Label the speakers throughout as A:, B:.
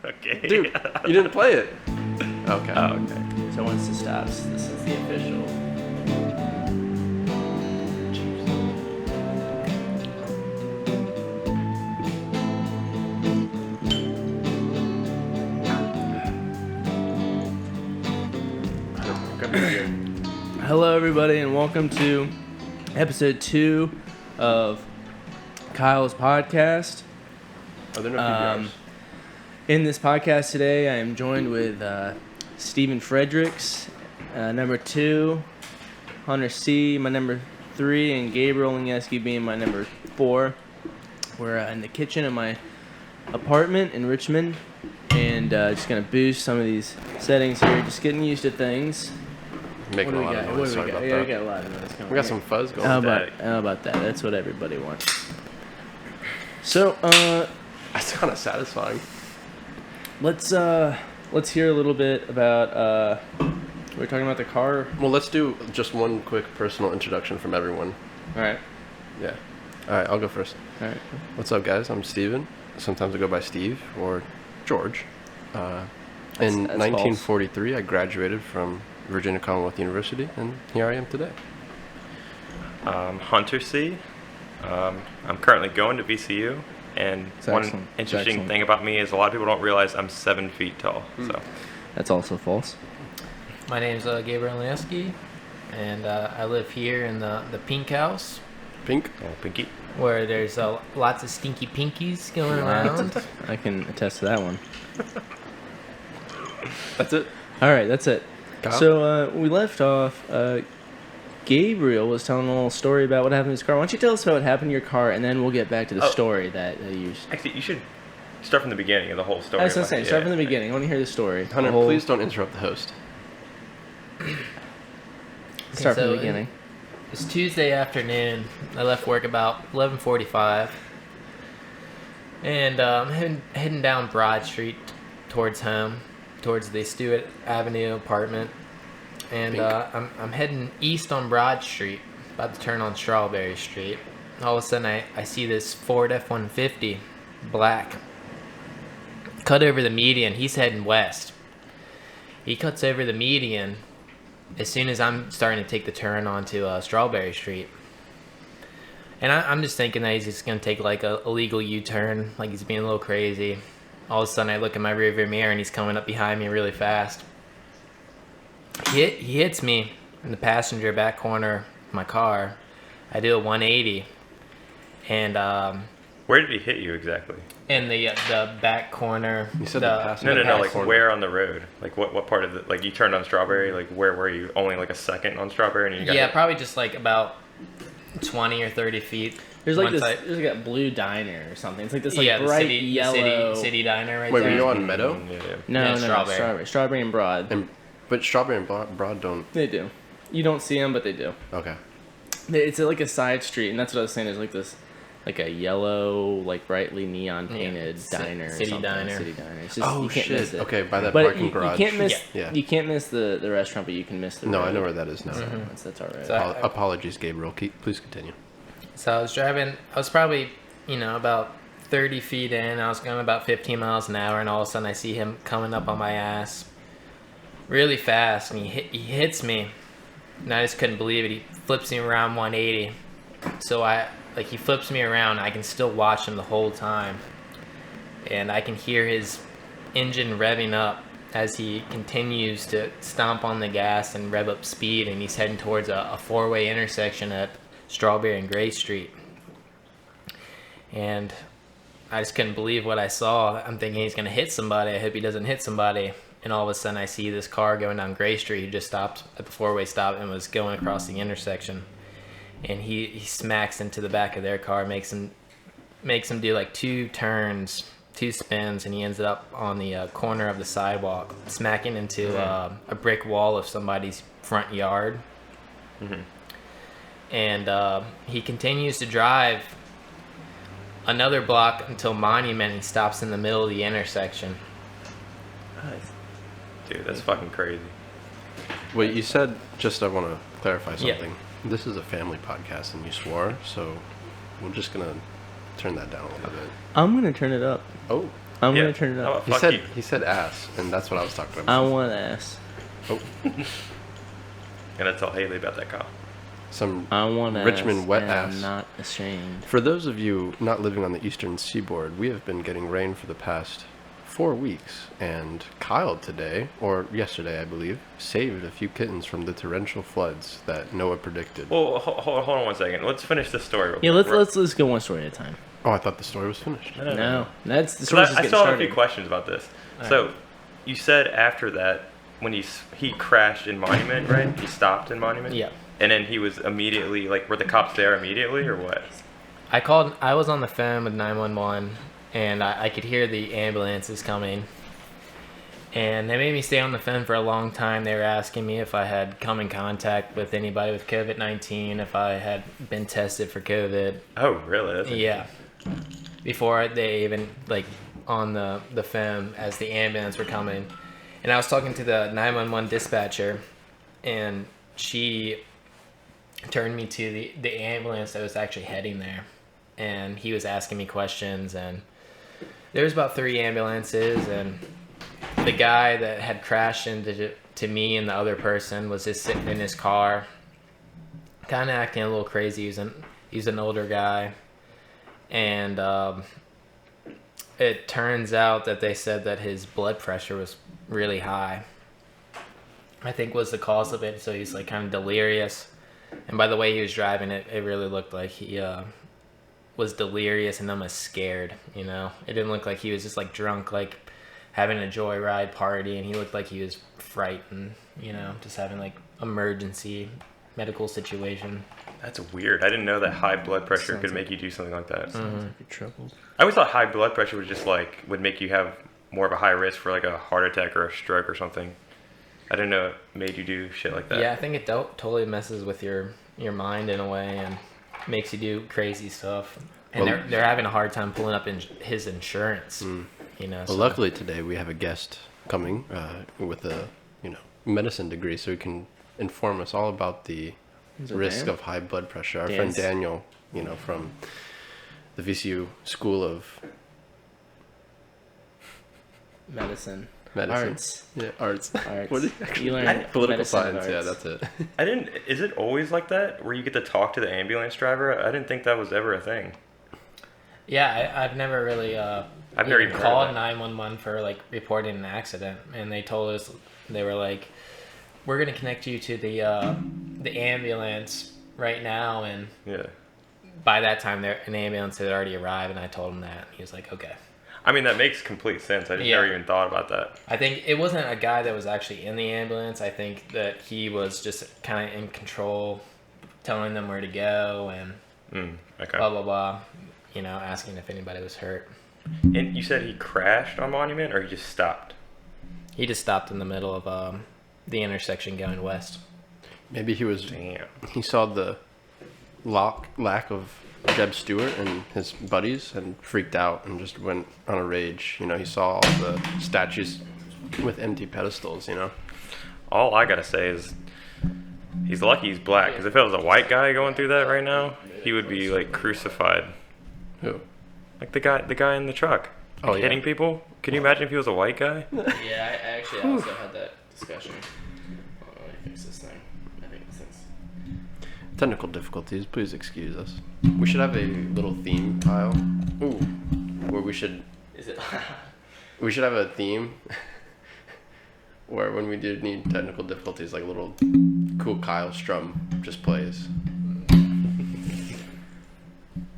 A: Okay.
B: Dude, you didn't play it. Okay.
A: Oh, okay.
C: So once it stops, this is the official. Hello, everybody, and welcome to episode 2 of Kyle's podcast.
B: Are there no PBRs?
C: In this podcast today, I am joined with Stephen Fredericks, number 2, Hunter C, my number 3, and Gabriel Lingeski being my number 4. We're in the kitchen of my apartment in Richmond, and just going to boost some of these settings here, just getting used to things.
B: Making a lot of noise. Sorry about that.
C: We got a lot of noise coming.
B: We got some fuzz going on.
C: How about that? That's what everybody wants. So,
B: That's kind of satisfying.
C: let's hear a little bit about we're talking about the car.
B: Well, let's do just one quick personal introduction from everyone.
C: All right.
B: Yeah. All right, I'll go first.
C: All right.
B: What's up, guys? I'm Steven. Sometimes I go by Steve or George. In 1943, I graduated from Virginia Commonwealth University, and here I am today.
A: Hunter C. I'm currently going to VCU, and one interesting thing about me is a lot of people don't realize I'm 7 feet tall. So
C: That's also false.
D: My name's Gabriel Lingeski, and I live here in the Pink House,
B: Pink?
A: oh, Pinky.
D: where there's lots of stinky pinkies going around.
C: I can attest to that one.
B: That's it?
C: All right, that's it.
B: Kyle?
C: So we left off. Gabriel was telling a little story about what happened to his car. Why don't you tell us about what happened to your car, and then we'll get back to the story that you.
A: Actually, you should start from the beginning of the whole story.
C: I was gonna say, start from the beginning. I want to hear the story.
B: Hunter, please don't interrupt the host.
C: Start from
D: So
C: the beginning.
D: It's Tuesday afternoon. I left work about 11:45, and I'm heading down Broad Street towards home, towards the Stewart Avenue apartment. And I'm heading east on Broad Street, about to turn on Strawberry Street. All of a sudden, I see this Ford F-150, black, cut over the median. He's heading west. He cuts over the median as soon as I'm starting to take the turn onto Strawberry Street. And I'm just thinking that he's just going to take like a illegal U-turn, like he's being a little crazy. All of a sudden, I look in my rearview mirror and he's coming up behind me really fast. He hits me in the passenger back corner of my car. I do a 180, and
A: Where did he hit you exactly?
D: in the back corner.
B: You said the passenger.
A: No. Like
B: corner.
A: where on the road? Like what part of the? Like you turned on Strawberry. Like where were you? Only like a second on Strawberry, and you got
D: Yeah,
A: hit?
D: probably just like about 20 or 30 feet.
C: There's like
D: Once
C: this. There's like a blue diner or something. It's like this like
D: yeah,
C: bright
D: the
C: yellow.
D: city diner right
B: Wait,
D: there.
B: were you on Meadow?
A: Yeah.
C: No,
D: Strawberry.
C: Strawberry and Broad.
B: But Strawberry and Broad don't.
C: They do. You don't see them, but they do.
B: Okay.
C: It's like a side street, and that's what I was saying. There's like this, like a yellow, like brightly neon painted diner, or
D: city
C: something.
D: diner.
C: City diner. It's just, you can't miss it.
B: Okay, by that
C: But
B: parking garage.
C: you can't miss.
B: Yeah.
C: You can't miss the restaurant, but you can miss the.
B: No,
C: road.
B: I know where that is now.
C: So that's all right.
D: So
B: Apologies, Gabriel. Please continue.
D: So I was driving. I was probably, about 30 feet in. I was going about 15 miles an hour, and all of a sudden I see him coming up on my ass really fast, and he hits me, and I just couldn't believe it. He flips me around 180. So he flips me around. I can still watch him the whole time, and I can hear his engine revving up as he continues to stomp on the gas and rev up speed, and he's heading towards a four-way intersection at Strawberry and Gray Street. And I just couldn't believe what I saw. I'm thinking he's going to hit somebody. I hope he doesn't hit somebody. And all of a sudden I see this car going down Gray Street. He just stopped at the four-way stop and was going across the intersection. And he smacks into the back of their car, makes him do like 2 turns, 2 spins, and he ends up on the corner of the sidewalk, smacking into a brick wall of somebody's front yard.
A: Mm-hmm.
D: And he continues to drive another block until Monument. He stops in the middle of the intersection.
A: Dude, that's fucking crazy.
B: Wait, you said, I want to clarify something.
D: Yeah.
B: This is a family podcast and you swore, so we're just going to turn that down a little bit.
C: I'm gonna turn it up.
B: Oh.
C: I'm gonna turn it up.
B: He said ass, and that's what I was talking about.
C: I want ass.
B: Oh.
A: Gonna tell Haley about that call.
B: I want Richmond wet ass.
C: I'm not ashamed.
B: For those of you not living on the eastern seaboard, we have been getting rain for the past 4 weeks, and Kyle today, or yesterday I believe, saved a few kittens from the torrential floods that Noah predicted.
A: Well, hold on 1 second. Let's finish this story real
C: Yeah,
A: quick.
C: let's go one story at a time.
B: Oh, I thought the story was finished.
C: No, that's the story.
A: I still have a few questions about this. So, you said after that, when he crashed in Monument, right? He stopped in Monument?
D: Yeah.
A: And then he was immediately, like, were the cops there immediately or what?
D: I was on the phone with 911, and I could hear the ambulances coming. And they made me stay on the phone for a long time. They were asking me if I had come in contact with anybody with COVID-19, if I had been tested for COVID.
A: Oh, really?
D: Yeah. Before they even, like, on the phone as the ambulance were coming. And I was talking to the 911 dispatcher, and she turned me to the ambulance that was actually heading there. And he was asking me questions, and there was about 3 ambulances, and the guy that had crashed into me and the other person was just sitting in his car, kind of acting a little crazy. He's an older guy, and it turns out that they said that his blood pressure was really high, I think was the cause of it. So he's like kind of delirious, and by the way he was driving it really looked like he was delirious and almost scared. You know, it didn't look like he was just like drunk, like having a joyride party, and he looked like he was frightened, you know, just having like emergency medical situation.
A: That's weird. I didn't know that high blood pressure could make you do something like that.
C: Sounds like you're troubled.
A: I always thought high blood pressure was just like, would make you have more of a high risk for like a heart attack or a stroke or something. I didn't know it made you do shit like that.
D: Yeah, I think it totally messes with your mind in a way and makes you do crazy stuff. And they're having a hard time pulling up his insurance. You know.
B: Well, luckily today we have a guest coming with a medicine degree, so he can inform us all about the risk of high blood pressure. Our friend Daniel, from the VCU School of
C: Medicine.
B: Arts. Yeah, arts.
C: What did you learn?
B: Political science. Yeah, that's it.
A: Is it always like that, where you get to talk to the ambulance driver? I didn't think that was ever a thing.
D: Yeah, I've never really.
A: I've never even
D: called 911 for like reporting an accident, and they told us, they were like, "We're gonna connect you to the ambulance right now," and by that time, an ambulance had already arrived, and I told him that. He was like, "Okay."
A: I mean, that makes complete sense. I just never even thought about that.
D: I think it wasn't a guy that was actually in the ambulance. I think that he was just kind of in control, telling them where to go and blah blah blah. Asking if anybody was hurt.
A: And you said he crashed on Monument, or he just stopped?
D: He just stopped in the middle of the intersection going west.
B: Maybe he was. Damn. He saw the lack of Jeb Stewart and his buddies and freaked out and just went on a rage. He saw all the statues with empty pedestals.
A: All I gotta say is, he's lucky he's black. Because if it was a white guy going through that right now, he would be like crucified.
B: Who?
A: Like the guy in the truck. Hitting people? Can you imagine if he was a white guy?
C: Yeah, I actually also had that discussion. Hold on, let me fix this thing. I think this thing's...
B: Technical difficulties, please excuse us. We should have a little theme, Kyle. Ooh. Where we should...
C: Is it...
B: We should have a theme where when we do need technical difficulties, like a little cool Kyle strum just plays.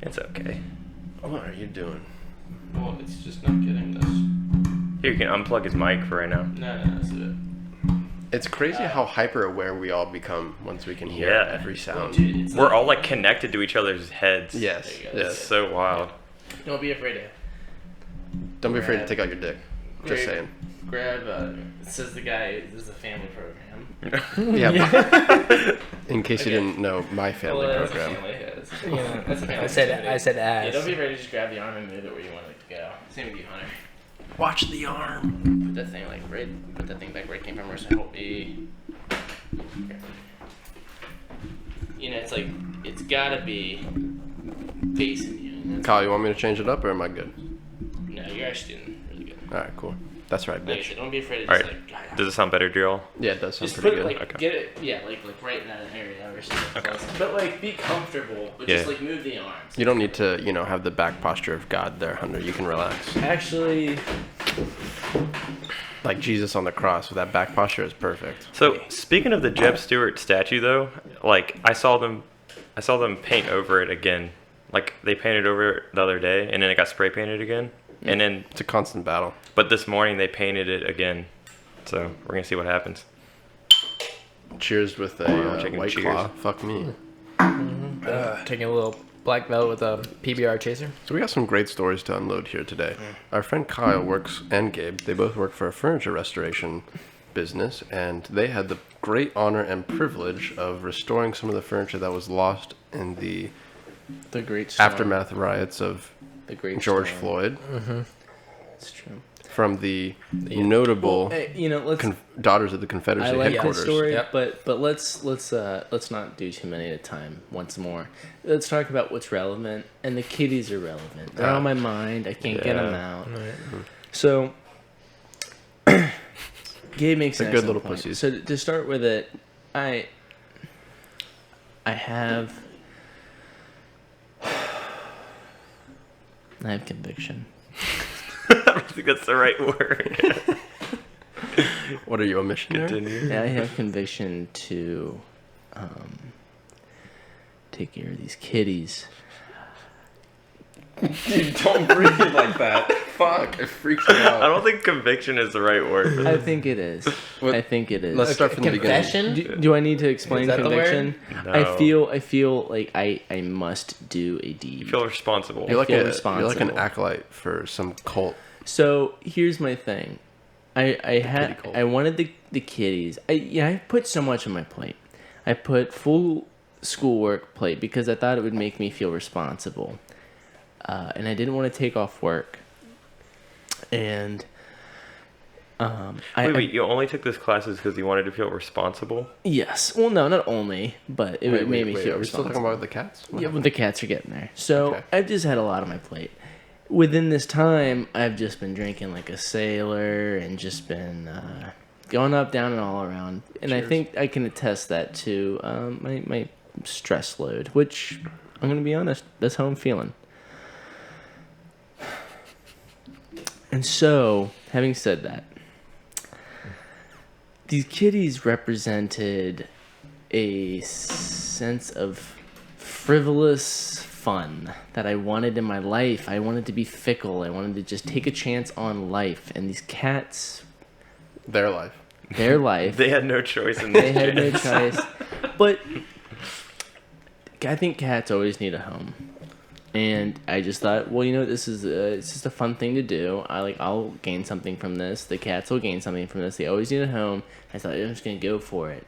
A: It's okay.
B: What are you doing?
C: Well, it's just not getting this.
A: Here, you can unplug his mic for right now.
C: No, that's it.
B: It's crazy how hyper aware we all become once we can hear every sound.
C: Well, dude,
A: we're all like connected to each other's heads.
B: Yes.
A: It's so wild.
C: Don't be afraid to.
B: Don't be afraid to take out your dick. Just saying.
C: Grab. It says the guy. This is a family program.
B: Yeah. In case you didn't know, my family program.
C: That's a family.
D: I said ass.
C: Yeah, don't be afraid to just grab the arm and move it where you want it to go. Same with you, Hunter.
B: Watch the arm.
C: Put that thing put that thing back where it came from. Or so be. Okay. It's like it's gotta be facing you.
B: Kyle, you want me to change it up or am I good?
C: No, you're actually doing really
B: All right, cool. That's right,
C: Like I
B: bitch.
C: said, don't be afraid of
A: All
C: just
A: right. Does it sound better, Drill?
B: Yeah, it does sound
C: just
B: pretty
C: put it
B: good.
C: like
A: Okay.
C: get it like right in that area or something. Okay. But like be comfortable, but just like move the arms.
B: You don't need to, have the back posture of God there, Hunter. You can relax.
C: Actually,
B: Like Jesus on the cross with that back posture is perfect.
A: So speaking of the Jeb Stewart statue, though, like I saw them paint over it again. Like they painted over it the other day, and then it got spray painted again, and then.
B: It's a constant battle.
A: But this morning they painted it again, so we're gonna see what happens.
B: Cheers with
A: we're
B: a
A: taking
B: White
A: cheers.
B: Claw. Fuck me.
D: Taking a little black belt with a PBR chaser.
B: So we got some great stories to unload here today. Our friend Kyle works, and Gabe, they both work for a furniture restoration business, and they had the great honor and privilege of restoring some of the furniture that was lost in the
C: great storm.
B: aftermath riots of
C: The great
B: George
C: storm.
B: Floyd.
C: It's true.
B: From the notable
C: Hey, let's.
B: Daughters of the Confederacy
C: I like
B: headquarters.
C: this story,
D: Yep.
C: but let's not do too many at a time. Once more, let's talk about what's relevant, and the kitties are relevant. They're on my mind. I can't get them out. So, Gabe makes
B: They're
C: an
B: good
C: excellent
B: little
C: point.
B: pussies.
C: So to start with it, I have conviction.
A: I don't think that's the right word.
B: What are you, a missionary?
A: Continue.
C: I have conviction to take care of these kitties.
B: Dude, don't breathe like that. Fuck, it freaks me out.
A: I don't think conviction is the right word.
C: I think it is. I think it is.
B: Let's start from the beginning.
D: Confession?
C: Do I need to explain
D: Is that the
C: conviction?
A: No.
C: I feel like I must do a deed.
A: You feel responsible.
B: You're like,
C: feel
B: you're like
C: responsible.
B: an acolyte for some cult.
C: So here's my thing.
B: kitty cult.
C: I wanted the kitties. I put so much on my plate. I put full schoolwork plate because I thought it would make me feel responsible, and I didn't want to take off work. And
A: Wait, you only took this classes because you wanted to feel responsible?
C: yes, well, no, not only, but it made me feel
B: Are we still
C: responsible.
B: talking about the cats?
C: Yeah, well, the cats are getting there. So
B: Okay.
C: I've just had a lot on my plate. Within this time, I've just been drinking like a sailor and just been going up, down, and all around. And I
B: Cheers.
C: think I can attest that to my stress load, which I'm going to be honest, that's how I'm feeling. And so, having said that, these kitties represented a sense of frivolous fun that I wanted in my life. I wanted to be fickle. I wanted to just take a chance on life. And these cats,
B: Their life.
C: their life,
A: They had no choice in this.
C: they had no
A: chance.
C: choice. But I think cats always need a home. And I just thought, well, this is it's just a fun thing to do. I'll gain something from this. The cats will gain something from this. They always need a home. I thought I'm just gonna go for it.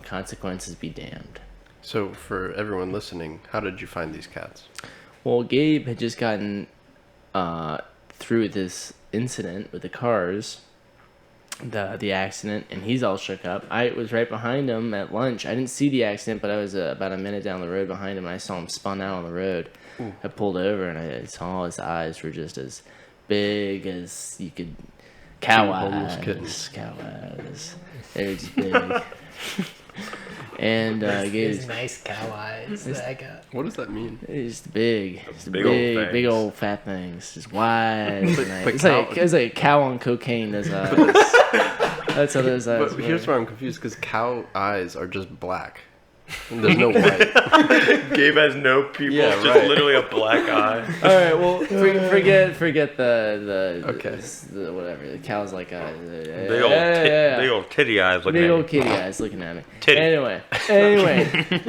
C: Consequences be damned.
B: So, for everyone listening, how did you find these cats?
C: Well, Gabe had just gotten through this incident with the cars, the accident, and he's all shook up. I was right behind him at lunch. I didn't see the accident, but I was about a minute down the road behind him, and I saw him spun out on the road.
B: Ooh.
C: I pulled over, and I saw his eyes were just as big as you could. Cow
B: homeless
C: eyes.
B: kittens.
C: Cow eyes. They were just big. And Gabe's
D: These nice cow eyes that I got.
B: What does that mean?
C: it's big. It's
A: Big old things.
C: big old fat things. Just wide.
B: But
C: It's
B: cow-
C: like a cow on cocaine. Those eyes. That's how those eyes.
B: But here's
C: were.
B: where I'm confused, because cow eyes are just black. And there's no white.
A: Gabe has no pupils,
B: Yeah,
A: just
B: right.
A: literally a black eye.
C: All right. Well, forget the
B: Okay.
C: the whatever. The cow's like a
A: Big old titty eyes looking
C: big
A: at
C: old
A: me.
C: kitty eyes looking at me.
A: Titty.
C: Anyway,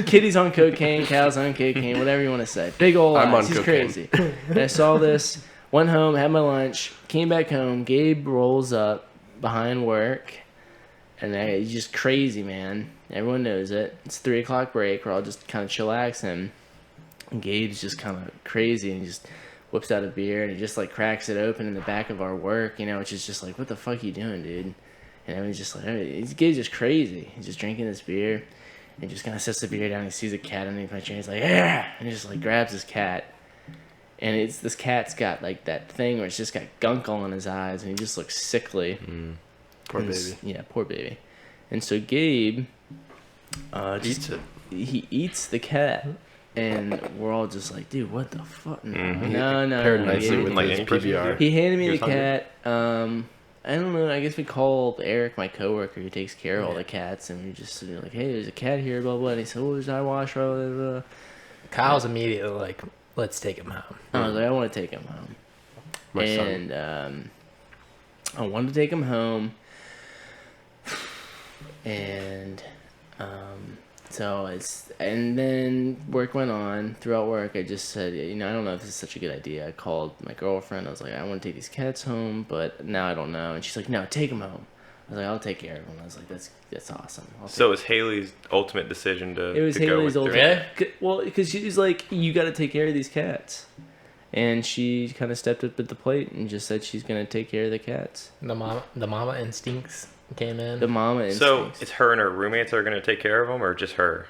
C: kitties on cocaine, cows on cocaine, whatever you want to say. Big old
B: I'm
C: eyes.
B: on
C: He's
B: cocaine.
C: crazy. And I saw this, went home, had my lunch, came back home. Gabe rolls up behind work, and he's just crazy, man. Everyone knows it. It's 3 o'clock break. We're all just kind of chillaxing. And Gabe's just kind of crazy, and he just whips out a beer, and he just like cracks it open in the back of our work, which is just like, what the fuck you doing, dude? And everyone's just like, Gabe's just crazy. He's just drinking this beer, and just kind of sets the beer down. He sees a cat underneath my chair. He's like, yeah, and he just like grabs his cat, And this cat's got like that thing where it's just got gunk all in his eyes, and he just looks sickly.
B: Poor baby.
C: Yeah, poor baby. And so Gabe
B: Eats it.
C: He eats the cat, and we're all just like, dude, what the fuck? No.
B: Paired nicely with
A: Like
B: his
A: any person
B: PBR.
C: He handed me
A: He
C: the
A: was hungry?
C: cat. I don't know. I guess we called Eric, my coworker, who takes care of all the cats, and we just like, hey, there's a cat here, blah blah. And he said, oh, there's eyewash, blah blah blah.
D: Kyle's immediately like, let's take him home.
C: I was like, I want to take him home.
B: My son.
C: And I wanted to take him home. And and then work went on. Throughout work, I just said, I don't know if this is such a good idea. I called my girlfriend. I was like, I want to take these cats home, but now I don't know. And she's like, no, take them home. I was like, I'll take care of them. I was like, that's awesome.
A: So it was Haley's ultimate decision to
C: It was
A: to go
C: Haley's
A: with
C: ultimate. Well, because she was like, you got to take care of these cats. And she kind of stepped up at the plate and just said she's going to take care of the cats.
D: The mama instincts came in.
C: The mama
A: So
C: instincts.
A: it's her and her roommates that are going to take care of them, or just her?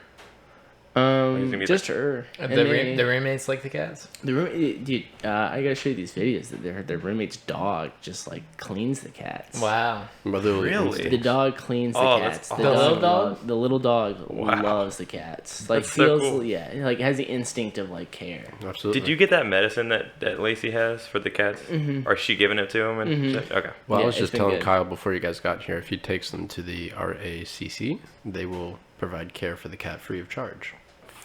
A: gonna be
C: Just her. And
D: The roommates like the cats?
C: the room, dude. I gotta show you these videos that their roommate's dog just like cleans the cats.
D: Wow.
B: Motherly
A: Really?
B: instinct.
C: The dog cleans the
A: Oh,
C: cats.
A: that's
C: The
D: awesome.
C: dog, the little dog,
A: Wow.
C: loves the cats. Like
A: That's so
C: feels,
A: cool.
C: yeah, like has the instinct of like care.
B: Absolutely.
A: Did you get that medicine that Lacey has for the cats? Or is she giving it to him? And okay.
B: Well,
C: Yeah,
B: I was
C: it's
B: just
C: been
B: telling
C: good.
B: Kyle before you guys got here, if he takes them to the RACC, they will provide care for the cat free of charge.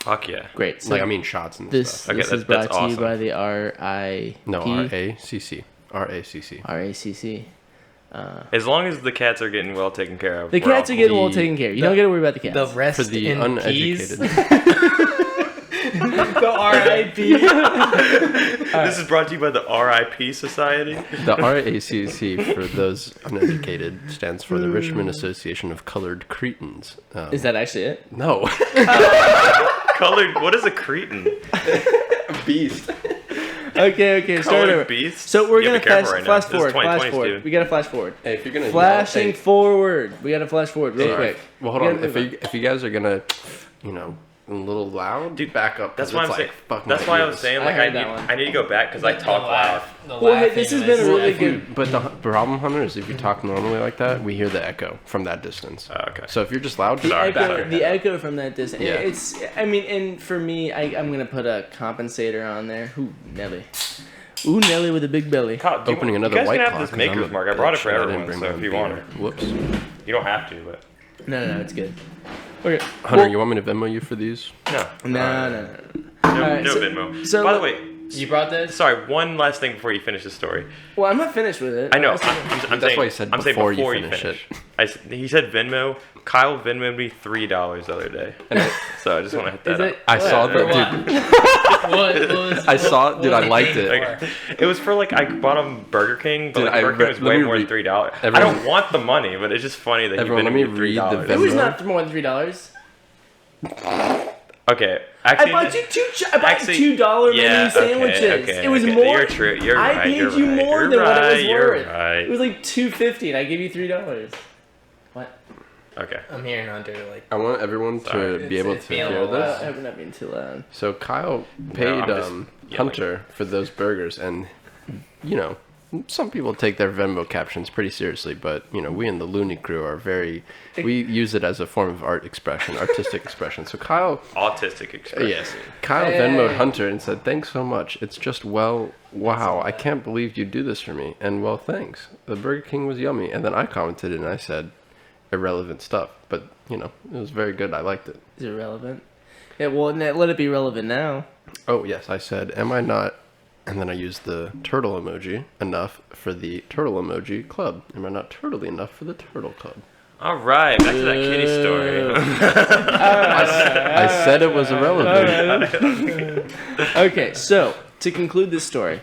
A: Fuck yeah.
C: Great. So
B: Like, I mean, shots and
C: this
B: stuff.
A: Okay,
C: this is
A: that's
C: brought to you
A: awesome.
C: by the RIP.
B: No, RACC. RACC.
C: RACC.
A: As long as the cats are getting well taken care of.
C: The
A: we're
C: cats
A: all
C: are getting
A: cool.
C: well taken care of. You don't got to worry about the cats.
D: The rest
B: For the
D: in peas.
B: uneducated.
C: the RIP.
A: This is brought to you by the RIP Society.
B: The RACC, for those uneducated, stands for the Richmond Association of Colored Cretins.
C: Is that actually it?
B: No.
A: Colored. What is a cretin?
B: Beast.
C: Okay, start
A: Colored
C: over.
A: beasts?
C: So we're
A: You
C: gonna
A: have to be careful right now.
C: flash
A: This is
C: forward.
A: 2020, Steven.
C: We gotta flash forward.
B: Hey, if you're gonna
C: Flashing
B: yell, hey,
C: forward. We gotta flash forward real
B: hey,
C: quick.
B: Well, hold
C: We
B: on.
C: gotta move
B: If you guys are gonna, a little loud,
A: Dude,
B: back up. 'cause
A: That's why
B: it's
A: I'm saying.
B: like, fuck
A: That's
B: my
A: why I was
B: ears.
A: saying
C: I
A: like
C: heard that one.
A: I need to go back because I talk loud.
C: Well, hey, this has been a really good.
B: But the problem, Hunter, is if you talk normally like that, we hear the echo from that distance.
A: Okay.
B: So if you're just loud,
A: Sorry.
C: The echo from that distance.
B: Yeah.
C: It's. I mean, and for me, I'm gonna put a compensator on there. Ooh, Nelly. Ooh, Nelly with a big belly.
A: Kyle, do you
B: opening
A: want-
B: another
A: you guys
B: white
A: can
B: claw.
A: have this
B: 'Cause I'm
A: maker's
B: a
A: mark. I brought it
B: bitch
A: for
B: and I didn't
A: everyone,
B: bring
A: so
B: my
A: if you
B: beer.
A: want it,
B: Whoops.
A: you don't have to. But
C: No, it's good. Okay.
B: Hunter,
C: Well,
B: you want me to Venmo you for these?
A: no.
C: No.
A: No,
C: Alright,
A: no
C: so-
A: Venmo.
C: so
A: By the
C: let-
A: way,
D: You brought this?
A: sorry. One last thing before you finish the story.
C: Well, I'm not finished with it.
A: I know. I'm
B: That's
A: saying,
B: why he said
A: I'm saying
B: before you
A: before you
B: finish
A: finish. He said Venmo. Kyle Venmoed me $3 the other day. So I just want to hit
C: Is
A: that
C: it?
A: up.
B: I saw
C: Whatever.
B: that, dude.
D: I
B: saw it, dude, I liked it.
A: It was for like I bought him Burger King, but
B: Dude,
A: like, Burger King was
B: let
A: way
B: me
A: more than
B: read-
A: $3. I
B: everyone-
A: don't want the money, but it's just funny that
B: Everyone,
A: he
B: let me
A: Venmoed me
B: read the
A: $3.
C: It was
B: Venmo.
C: not more than $3.
A: Okay, actually,
C: I bought you I bought
A: actually,
C: $2 menu
A: yeah,
C: sandwiches.
A: Okay,
C: it was
A: okay.
C: more.
A: You're true. You're
C: I
A: right.
C: paid
A: you're
C: you
A: right,
C: more
A: you're
C: than what it
A: right,
C: was
A: you're
C: worth.
A: Right.
C: It was like $2.50, and I gave you $3. What?
A: Okay.
D: I'm hearing Hunter like.
B: I want everyone to
A: Sorry.
B: be able
D: It's
B: to
D: being a
B: hear
D: little
B: this.
C: I hope I'm not being too loud.
B: So Kyle paid
A: I'm just yelling.
B: Hunter for those burgers, and some people take their Venmo captions pretty seriously, but we in the Looney Crew are we use it as a form of artistic expression. So Kyle,
A: Autistic expression.
B: yes, Kyle Venmoed Hunter and said, "Thanks so much. It's just wow, I can't believe you do this for me." And well, thanks. The Burger King was yummy, and then I commented and I said, irrelevant stuff, but it was very good. I liked it.
C: Is it relevant? Yeah, well, let it be relevant now.
B: Oh, yes, I said, am I not, and then I used the turtle emoji enough for the turtle emoji club? Am I not turtly enough for the turtle club?
A: All right, back to that kitty story.
B: I said it was irrelevant.
C: Okay, so to conclude this story,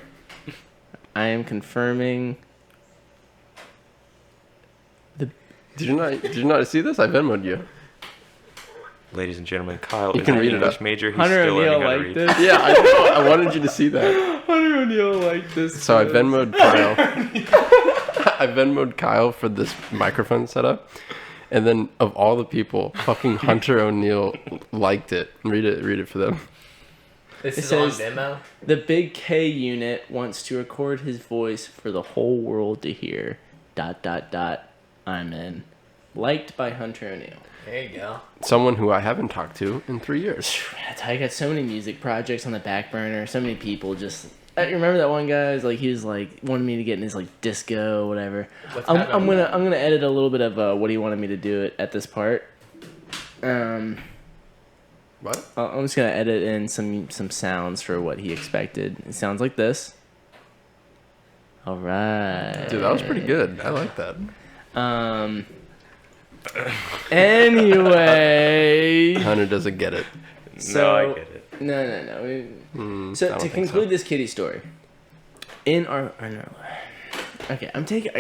C: I am confirming.
B: Did you not see this? I Venmoed you.
A: Ladies and gentlemen, Kyle
B: You
A: is
B: can
A: an
B: read it
A: English
B: up.
A: major. He's
C: Hunter
A: still
C: O'Neill
A: learning how to
C: liked
A: read.
C: this.
B: Yeah, I know. I wanted you to see that.
C: Hunter O'Neill liked this.
B: So I Venmoed Kyle. I Venmoed Kyle for this microphone setup. And then of all the people, fucking Hunter O'Neill liked it. Read it for them.
D: This
C: It
D: is on
C: says-
D: demo.
C: The Big K unit wants to record his voice for the whole world to hear. ... I'm in. Liked by Hunter O'Neill.
D: There you go.
B: Someone who I haven't talked to in 3 years.
C: That's how I got so many music projects on the back burner. So many people just. I remember that one guy. Like he was like wanted me to get in his like disco, whatever.
D: What's
C: I'm
D: happening?
C: gonna edit a little bit of what he wanted me to do at this part.
B: What?
C: I'm just gonna edit in some sounds for what he expected. It sounds like this. All right.
B: Dude, that was pretty good. I like that.
C: Anyway.
B: Hunter doesn't get it.
A: No, I get it.
C: No.
B: I
C: So
B: don't
C: to
B: think
C: conclude this kitty story, I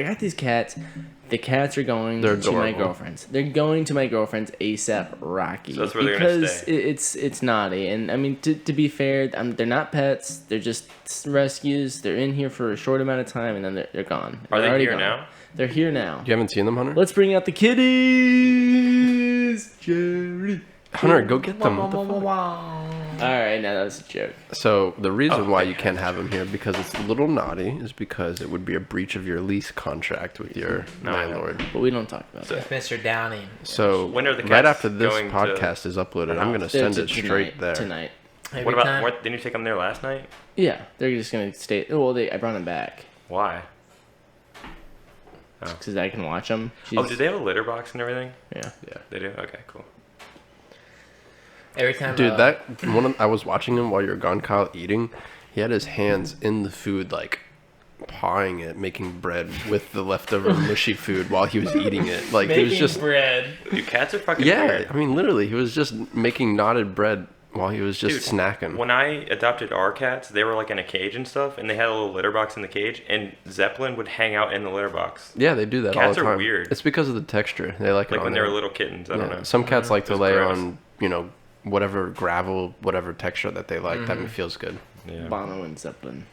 C: got these cats. The cats are going
B: They're
C: to my
B: adorable.
C: girlfriend's. They're going to my girlfriend's ASAP Rocky.
A: So that's where they're gonna
C: because
A: stay.
C: it's naughty. And I mean, to be fair, they're not pets. They're just rescues. They're in here for a short amount of time and then they're gone.
A: Are
C: They're
A: they
C: already
A: here
C: gone.
A: now?
C: They're here now.
B: You haven't seen them, Hunter?
C: Let's bring out the kitties. Jerry.
B: Hunter, go get them. What the fuck?
C: All right, now that was a joke.
B: So the reason why you can't have them here because it's a little naughty is because it would be a breach of your lease contract with your landlord.
C: But we don't talk about that.
D: Mr. Downing.
B: So
A: When are the
B: right
A: cats
B: after this
A: going to
B: podcast is uploaded, I'm gonna
C: They're
B: send it straight there.
C: Tonight.
D: Every
A: What about?
D: time-
A: Didn't you take them there last night?
C: Yeah, they're just gonna stay. Well, I brought them back
A: Why?
C: because I can watch them.
A: Oh, did they have a litter box and everything?
C: Yeah.
A: They do. Okay, cool.
D: Every time.
B: Dude, I was watching him while you were gone, Kyle, eating. He had his hands in the food, like pawing it, making bread with the leftover mushy food while he was eating it. Like he was just
D: bread.
A: Dude, cats are fucking
B: yeah.
A: weird.
B: I mean, literally, he was just making knotted bread while he was just
A: Dude,
B: snacking.
A: When I adopted our cats, they were like in a cage and stuff, and they had a little litter box in the cage, and Zeppelin would hang out in the litter box.
B: Yeah, they do that all
A: Cats
B: the
A: are
B: time.
A: weird.
B: It's because of the texture. They like it
A: Like
B: on
A: when they were
B: there.
A: little kittens. I don't know.
B: Some cats like to
A: It's
B: lay
A: gross.
B: on, whatever gravel, whatever texture that they like. That feels good.
A: Yeah.
C: Bono and Zeppelin.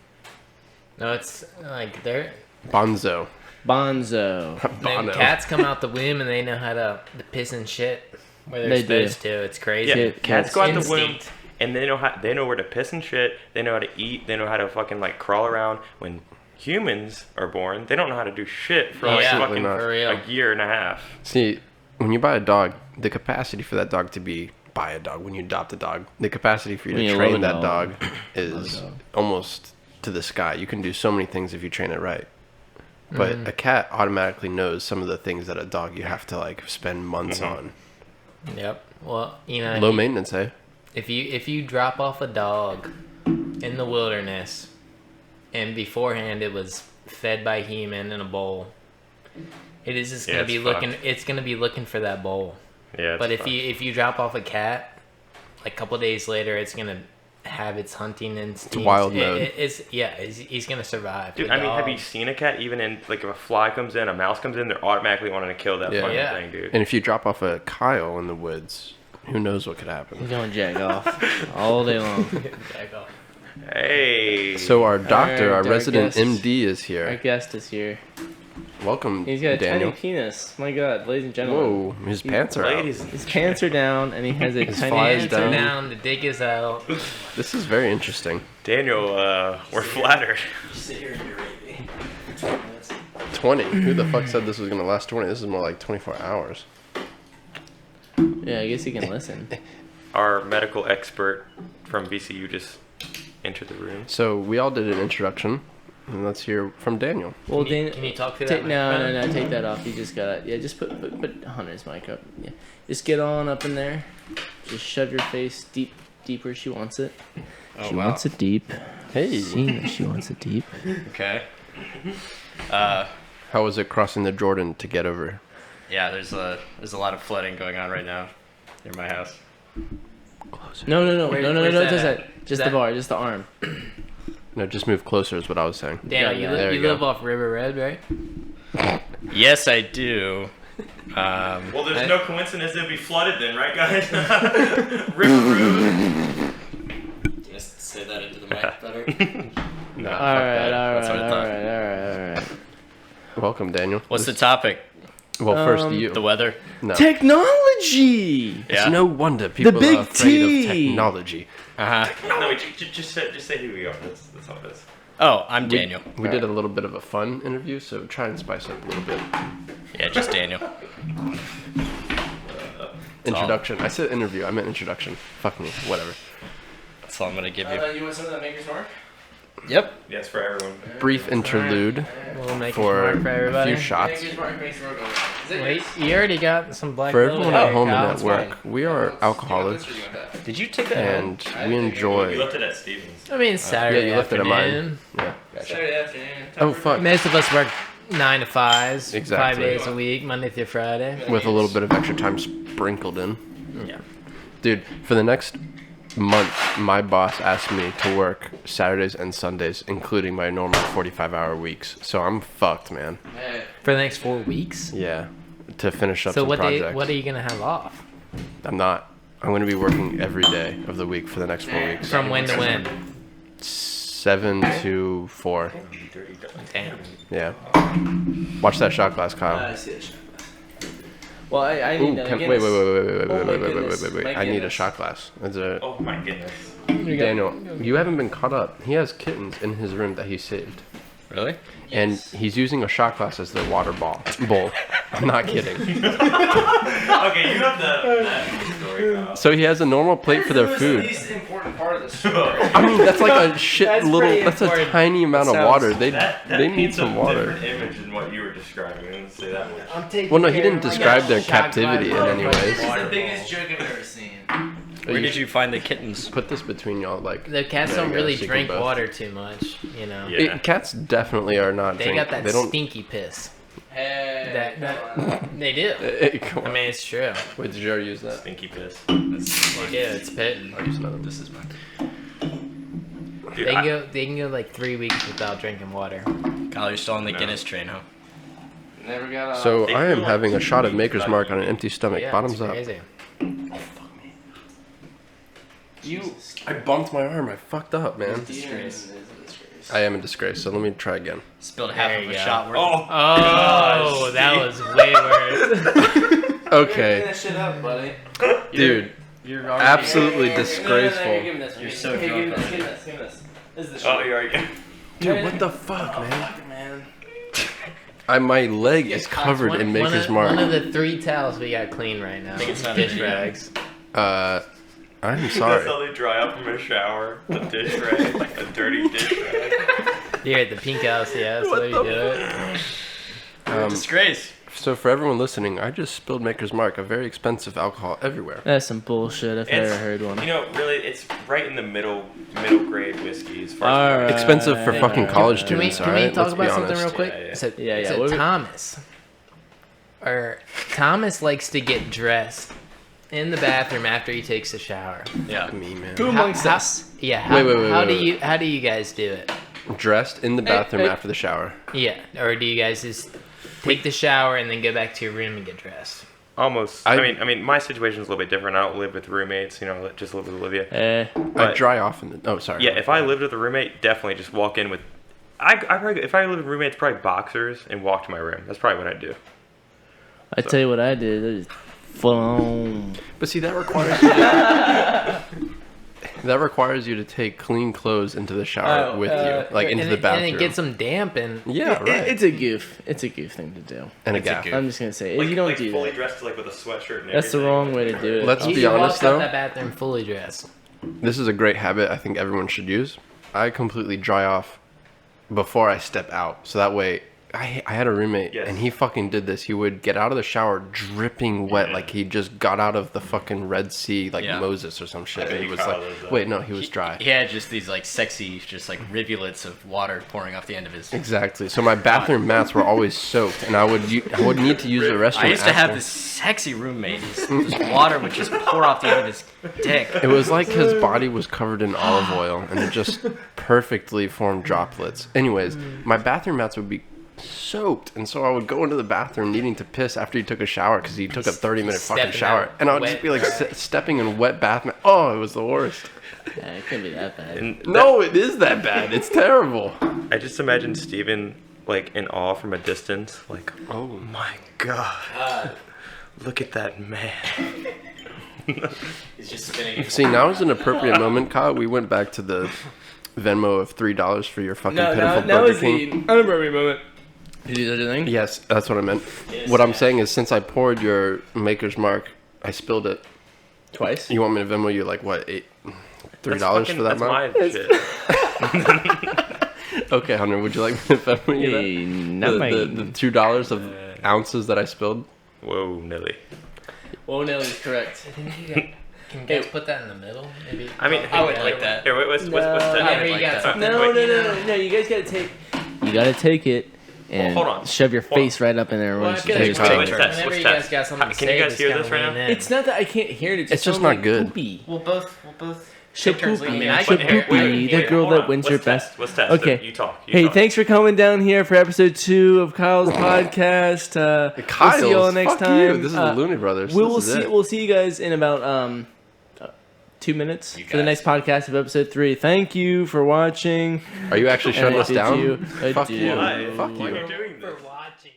D: No, it's like they're.
B: Bonzo.
C: Bonzo.
D: Then
B: Bono.
D: cats come out the womb and they know how to piss and shit where they're
C: They do.
D: supposed to. It's crazy.
A: Yeah,
C: Kid-
A: cats go out the womb,
D: Instinct.
A: and they know where to piss and shit. They know how to eat. They know how to fucking like crawl around. When humans are born, they don't know how to do shit for like
D: Yeah,
A: fucking
B: not.
D: for real.
A: a year and a half.
B: See, when you buy a dog, the capacity for that dog to buy a dog, when you adopt a dog, the capacity for you
C: When
B: to
C: you
B: train
C: love a
B: that dog
C: dog.
B: is almost to the sky. You can do so many things if you train it right. But a cat automatically knows some of the things that a dog you have to like spend months on.
D: Yep. Well,
B: Low maintenance, eh?
D: if you drop off a dog in the wilderness, and beforehand it was fed by a human in a bowl, it is just
A: Yeah,
D: gonna be
A: it's
D: looking.
A: fucked.
D: It's gonna be looking for that bowl.
A: Yeah.
D: But
A: it's
D: if you drop off a cat, like a couple days later, it's gonna have its hunting instincts.
B: wild mode.
D: He's gonna survive.
A: Dude,
D: The
A: I mean, have you
D: dog-
A: seen a cat? Even in like if a fly comes in, a mouse comes in, they're automatically wanting to kill that
B: Yeah.
A: fucking
D: Yeah.
A: thing, dude.
B: And if you drop off a Kyle in the woods, who knows what could happen?
C: He's going jack off all day long.
D: Back off.
A: Hey.
B: So our doctor,
C: Our
B: our resident
C: guest-
B: MD is
C: Our
B: here.
C: guest is here.
B: Welcome,
C: He's got a
B: Daniel.
C: tiny penis. My God, ladies and gentlemen.
B: Whoa, his pants are out.
A: ladies,
C: His pants are down, and he has a
B: His
C: tiny.
B: flies
D: Hands are
B: down.
D: down. The dick is out.
B: This is very interesting.
A: Daniel, we're flattered.
B: 20. Who the fuck said this was gonna last 20? This is more like 24 hours.
C: Yeah, I guess he can listen.
A: Our medical expert from VCU just entered the room.
B: So we all did an introduction, and let's hear from Daniel.
C: Well,
D: Can you talk to
C: take,
D: that?
C: no,
D: microphone?
C: take that off. You just gotta, just put Hunter's mic up. Yeah, just get on up in there. Just shove your face deep where she wants it.
E: Oh,
C: She
E: wow.
C: wants it deep.
B: Hey,
C: She wants it deep.
E: Okay.
B: how was it crossing the Jordan to get over?
E: Yeah, there's a lot of flooding going on right now near my house.
C: No,
D: Where's
C: just
D: that?
C: that. Just
D: That-
C: the bar, just the arm.
B: No, just move closer is what I was saying.
D: Daniel,
B: There
D: you
B: you
D: live
B: go.
D: off River Road, right?
E: Yes, I do.
A: Well, there's no coincidence it'd be flooded then, right, guys? River Road.
E: Just say that into the mic better.
B: No,
C: All right.
E: That's what I thought.
C: All right.
B: Welcome, Daniel.
E: What's the topic?
B: Well, first you.
E: The weather.
B: No.
C: Technology.
E: Yeah.
B: It's no wonder people
C: big
B: are afraid
C: T.
B: of technology.
A: No, just say who we are. That's all it is.
E: Oh, I'm Daniel.
B: We did a little bit of a fun interview, so try and spice up a little bit.
E: Yeah, just Daniel.
B: Introduction. I said interview. I meant introduction. Fuck me. Whatever.
E: That's all I'm gonna give you.
C: You want some of that Maker's Mark?
E: Yep.
A: Yes, for everyone.
B: Brief interlude
D: We'll make
B: for
D: it for
B: a
D: everybody.
B: few shots.
C: Maker's Mark makes the work over. Is it
D: Wait,
C: yours?
D: you already got some black.
B: For everyone
D: velvet
B: at home
D: Kyle,
B: and
D: it's
B: at work,
D: fine.
B: we are alcoholics,
E: Did you take that?
B: and we
A: You
B: enjoy.
A: left it at Stevens.
D: I mean, Saturday
B: you left it at mine.
D: afternoon.
B: Yeah.
C: Saturday afternoon.
B: Oh fuck.
D: Most of us work 9 to 5s,
B: Exactly.
D: 5 days a week, Monday through Friday.
B: With a little bit of extra time sprinkled in.
D: Yeah.
B: Dude, for the next month, my boss asked me to work Saturdays and Sundays, including my normal 45-hour weeks. So I'm fucked, man.
D: For the next 4 weeks.
B: Yeah. To finish up
D: So
B: some
D: what
B: projects.
D: what are you gonna have off?
B: I'm not. I'm going to be working every day of the week for the next 4 weeks.
D: From when to when?
B: 7 to 4.
D: Damn.
B: Yeah. Watch that shot glass, Kyle.
C: I see it. Well, I
B: Ooh,
C: need
B: wait,
C: Guinness.
B: wait.
C: Oh my goodness, my
B: I need a
C: goodness.
B: shot glass. That's a,
A: Oh my goodness.
B: Daniel, you haven't been caught up. He has kittens in his room that he saved.
E: Really?
B: And he's using a shot glass as their water bowl. I'm not kidding.
A: Okay, you have that story, Kyle.
B: So he has a normal plate for their
C: It was
B: food.
C: the least important part of the story.
B: I mean, that's like a shit
D: That's
B: little.
D: pretty
B: That's a
D: important.
B: tiny amount of
C: Sounds-
B: water. They
A: That
B: they need
A: paints
B: some
A: a
B: water.
A: different image than what you were describing. Let's say that much.
D: I'm taking
B: Well, no, he
D: care
B: didn't
D: of my
B: describe their
D: shot
B: captivity in
D: glass.
B: any ways.
C: This is the biggest joke I've ever seen.
E: Where did you find the kittens?
B: Put this between y'all, like.
D: The cats
B: there
D: don't
B: you go,
D: really
B: so you can
D: drink
B: both-
D: water too much, you know.
A: Yeah.
B: Cats definitely are not.
D: They got that
B: They don't.
D: stinky piss.
C: Hey,
D: That they do.
B: Come
D: I
B: on.
D: mean, it's true.
B: Wait, did you already use that?
A: Stinky piss.
D: They do. It's pitting.
B: I'll use another.
E: This is mine.
A: Dude,
D: They can go like 3 weeks without drinking water.
E: Kyle, you're still on the
A: No.
E: Guinness train, huh?
C: never got
B: So
A: They
B: I am
A: feel like
B: having a shot of
A: 2
B: Maker's
A: weeks
B: Mark
A: without
B: on an empty stomach.
D: Yeah,
B: Bottoms
D: it's
B: up.
D: crazy.
B: I bumped my arm. I fucked up, man.
C: Disgrace.
B: I am a disgrace. So let me try again.
E: Spilled half
D: There
E: of
D: you
E: a
D: go.
E: shot worth.
A: Oh,
D: Oh, that was way worse.
B: Okay,
C: that shit up, buddy.
B: dude.
E: You're
B: Absolutely
C: No, give
B: disgraceful.
C: me this.
E: You're so
C: Hey,
E: drunk
C: give me this.
E: already.
C: Give me this. Give me this. This is the shit.
A: oh, you already.
B: Dude, what the fuck, man?
C: Fuck, man.
B: My leg is covered in Maker's
D: One of
B: Mark.
D: the 3 towels we got clean right now.
E: think it's not
D: Dish
E: a
D: rags.
B: I'm
A: That's
B: sorry.
A: how they dry up from a shower. A dish rag, a dirty dish rag.
D: You're at the pink house, yeah, that's the way you do it.
E: You're a disgrace.
B: So for everyone listening, I just spilled Maker's Mark, a very expensive alcohol everywhere.
C: That's some bullshit if I
A: It's-
C: ever heard one.
A: You know, really, it's right in the middle grade whiskey as far as.
C: Alright.
B: Expensive for fucking college
D: Can we,
B: students,
D: can we
B: alright?
D: talk
B: Let's be
D: about something
B: honest.
D: real quick?
A: Yeah, yeah.
D: So,
C: Yeah, yeah,
D: so
C: what we-
D: Thomas, Thomas likes to get dressed in the bathroom after he takes a shower.
E: Yeah.
B: Me, man.
C: Who amongst us?
D: Yeah. How,
B: Wait,
D: how
B: wait,
D: do
B: wait.
D: how do you guys do it?
B: Dressed in the bathroom
C: hey.
B: after the shower.
D: Yeah. Or do you guys just take the shower and then go back to your room and get dressed?
A: Almost.
B: I-
A: I mean, my situation is a little bit different. I don't live with roommates. You know, I just live with Olivia.
B: I
A: But-
B: dry off in the. Oh, sorry.
A: Yeah, if I lived with a roommate, definitely just walk in with. I probably, if I lived with roommates, probably boxers and walk to my room. That's probably what I'd do.
C: I tell you what I did. I just full on.
B: But see, that requires you to, that requires you to take clean clothes into the shower
C: Oh,
B: with you, like into
D: and
B: the
D: it,
B: bathroom.
D: And it gets them damp and
B: yeah, right.
C: It's a goof. It's a goof thing to do.
B: and a
E: it's a
B: gaff.
E: goof.
C: I'm just gonna say,
A: Like,
C: you don't
A: like
C: do
A: fully
C: that.
A: dressed, like with a sweatshirt and
C: That's the
A: everything.
C: wrong way to do it.
B: Let's
D: he
B: be honest,
D: walks out
B: though.
D: that bathroom fully dressed.
B: This is a great habit I think everyone should use. I completely dry off before I step out, so that way. I had a roommate,
A: Yes.
B: and he fucking did this. He would get out of the shower dripping wet, like he just got out of the fucking Red Sea, like
E: Yeah.
B: Moses or some shit.
A: bet
B: And he
A: you
B: was
A: Kyle
B: like,
A: does that.
B: wait, no, he was dry.
E: He had just these like sexy, just like rivulets of water pouring off the end of his.
B: Exactly. So my bathroom mats were always soaked, and I would need to use the restroom.
E: I used to have
B: after.
E: this sexy roommate. This water would just pour off the end of his dick.
B: It was like his body was covered in olive oil, and it just perfectly formed droplets. Anyways, my bathroom mats would be soaked, and so I would go into the bathroom needing to piss after he took a shower because he took a 30-minute fucking
D: Stepping
B: shower,
D: out
B: and I would
D: wet.
B: just be like stepping in wet bath mat. Oh, it was the worst.
C: Yeah, it couldn't be that bad.
A: And
B: No, it is that bad. It's terrible.
A: I just imagine Steven like in awe from a distance. Like,
B: Oh.
A: my God, look at that man.
D: He's just spinning.
B: See, now is an appropriate moment, Kyle. We went back to the Venmo of $3 for your fucking pitiful
C: now
B: Burger
C: is the
B: King.
C: unappropriate moment. Did you do such a thing?
B: Yes, that's what I meant. What I'm saying is, since I poured your Maker's Mark, I spilled it.
C: Twice?
B: You want me to Venmo you like what, $3
A: That's
B: for that
A: that's
B: amount?
A: my shit.
B: Okay, Hunter, would you like me to Venmo you
C: Hey,
B: that?
C: not
B: The,
C: mine.
B: the $2 of ounces that I spilled.
A: Whoa, Nelly.
C: Well, Nelly's correct.
D: Can you guys put that in the middle? Maybe.
A: I mean,
E: I would like that.
A: Here, what's
C: No.
A: that?
C: Yeah,
D: here you got something.
C: No. You guys gotta take. You gotta take it and
A: hold on.
C: shove your
A: Hold on.
C: face right up in there.
D: Well, I
C: when
D: feel
C: you
D: like
C: take
A: what's
C: it.
A: that?
D: whenever
A: What's
D: you
A: that?
D: guys got something to
A: Can you
D: say,
A: guys
D: just
A: hear
D: kinda
A: this right
D: lean
A: now?
D: in.
C: It's not that I can't hear it. It
B: It's just
C: sounds
B: not
C: like
B: good.
C: Poopy.
E: We'll both take turns
C: Shapoopy.
E: leading.
D: I
E: But
D: can hear it.
C: Shapoopy, the girl that wins her best.
A: Let's test.
C: Okay.
A: You talk.
C: Hey,
A: talk.
C: thanks for coming down here for episode 2 of Kyle's podcast. We'll see y'all next
B: fuck
C: time.
B: You. This is the Looney Brothers.
C: We'll
B: This is
C: see.
B: it.
C: We'll see you guys in about 2 minutes for the next podcast of episode 3. Thank you for watching.
B: Are you actually shutting
C: And I
B: us
C: did
B: down?
C: you. I
B: Fuck
C: did.
B: you.
A: Why?
B: Fuck
A: Why
B: you.
A: are you doing this?
D: For watching.